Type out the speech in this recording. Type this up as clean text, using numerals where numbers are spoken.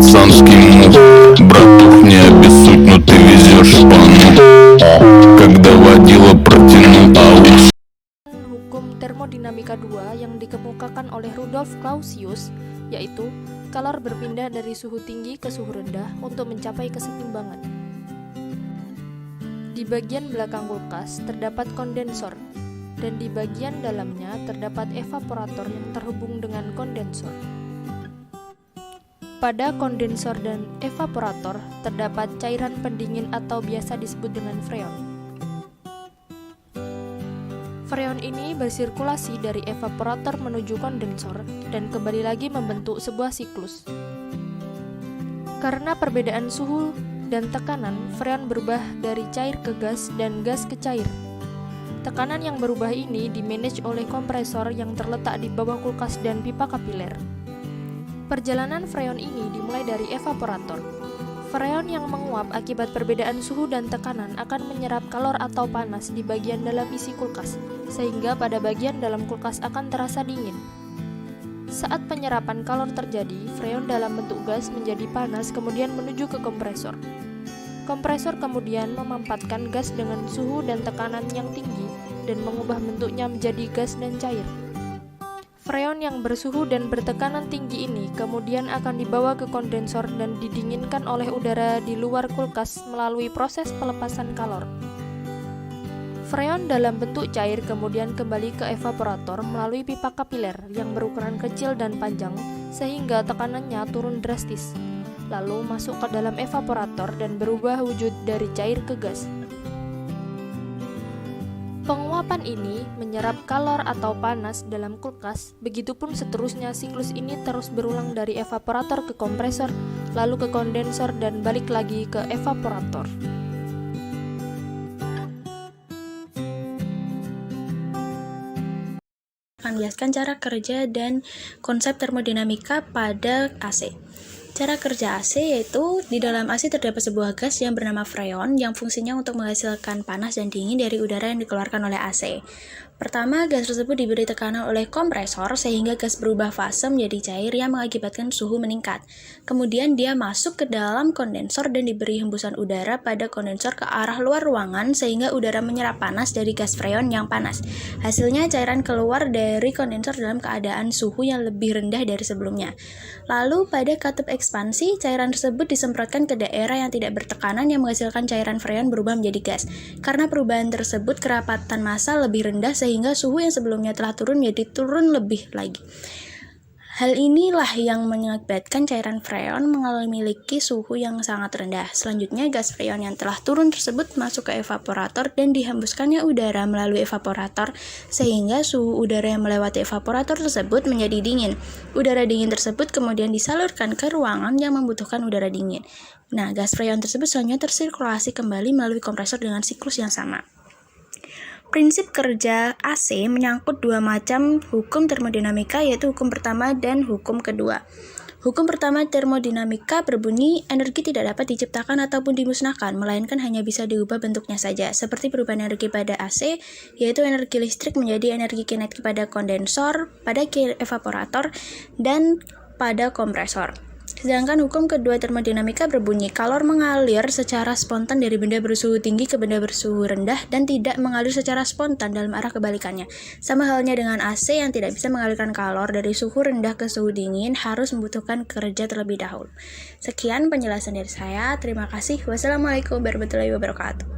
пацанский мув. Братух, не обессудь, но ты везешь шпану. Когда водила протянул аус. Hukum termodinamika 2 yang dikemukakan oleh Rudolf Clausius, yaitu kalor berpindah dari suhu tinggi ke suhu rendah untuk mencapai kesetimbangan. Di bagian belakang kulkas terdapat kondensor, dan di bagian dalamnya terdapat evaporator yang terhubung dengan kondensor. Pada kondensor dan evaporator terdapat cairan pendingin atau biasa disebut dengan freon. Freon ini bersirkulasi dari evaporator menuju kondensor dan kembali lagi membentuk sebuah siklus. Karena perbedaan suhu dan tekanan, freon berubah dari cair ke gas dan gas ke cair. Tekanan yang berubah ini dimanage oleh kompresor yang terletak di bawah kulkas dan pipa kapiler. Perjalanan freon ini dimulai dari evaporator. Freon yang menguap akibat perbedaan suhu dan tekanan akan menyerap kalor atau panas di bagian dalam isi kulkas, sehingga pada bagian dalam kulkas akan terasa dingin. Saat penyerapan kalor terjadi, freon dalam bentuk gas menjadi panas kemudian menuju ke kompresor. Kompresor kemudian memampatkan gas dengan suhu dan tekanan yang tinggi dan mengubah bentuknya menjadi gas dan cair. Freon yang bersuhu dan bertekanan tinggi ini kemudian akan dibawa ke kondensor dan didinginkan oleh udara di luar kulkas melalui proses pelepasan kalor. Freon dalam bentuk cair kemudian kembali ke evaporator melalui pipa kapiler yang berukuran kecil dan panjang sehingga tekanannya turun drastis, lalu masuk ke dalam evaporator dan berubah wujud dari cair ke gas. Penguapan ini menyerap kalor atau panas dalam kulkas, begitupun seterusnya siklus ini terus berulang dari evaporator ke kompresor, lalu ke kondensor dan balik lagi ke evaporator. Akan menjelaskan cara kerja dan konsep termodinamika pada AC. Cara kerja AC yaitu di dalam AC terdapat sebuah gas yang bernama freon yang fungsinya untuk menghasilkan panas dan dingin dari udara yang dikeluarkan oleh AC. Pertama, gas tersebut diberi tekanan oleh kompresor sehingga gas berubah fase menjadi cair yang mengakibatkan suhu meningkat. Kemudian dia masuk ke dalam kondensor dan diberi hembusan udara pada kondensor ke arah luar ruangan sehingga udara menyerap panas dari gas freon yang panas. Hasilnya cairan keluar dari kondensor dalam keadaan suhu yang lebih rendah dari sebelumnya. Lalu pada katup ekspansi, cairan tersebut disemprotkan ke daerah yang tidak bertekanan yang menghasilkan cairan freon berubah menjadi gas. Karena perubahan tersebut kerapatan massa lebih rendah sehingga suhu yang sebelumnya telah turun menjadi turun lebih lagi. Hal inilah yang mengakibatkan cairan freon memiliki suhu yang sangat rendah. Selanjutnya, gas freon yang telah turun tersebut masuk ke evaporator dan dihembuskannya udara melalui evaporator sehingga suhu udara yang melewati evaporator tersebut menjadi dingin. Udara dingin tersebut kemudian disalurkan ke ruangan yang membutuhkan udara dingin. Nah, gas freon tersebut selanjutnya tersirkulasi kembali melalui kompresor dengan siklus yang sama. Prinsip kerja AC menyangkut dua macam hukum termodinamika, yaitu hukum pertama dan hukum kedua. Hukum pertama termodinamika berbunyi, energi tidak dapat diciptakan ataupun dimusnahkan, melainkan hanya bisa diubah bentuknya saja, seperti perubahan energi pada AC, yaitu energi listrik menjadi energi kinetik pada kondensor, pada evaporator, dan pada kompresor. Sedangkan hukum kedua termodinamika berbunyi, kalor mengalir secara spontan dari benda bersuhu tinggi ke benda bersuhu rendah dan tidak mengalir secara spontan dalam arah kebalikannya. Sama halnya dengan AC yang tidak bisa mengalirkan kalor dari suhu rendah ke suhu dingin, harus membutuhkan kerja terlebih dahulu. Sekian penjelasan dari saya. Terima kasih. Wassalamualaikum warahmatullahi wabarakatuh.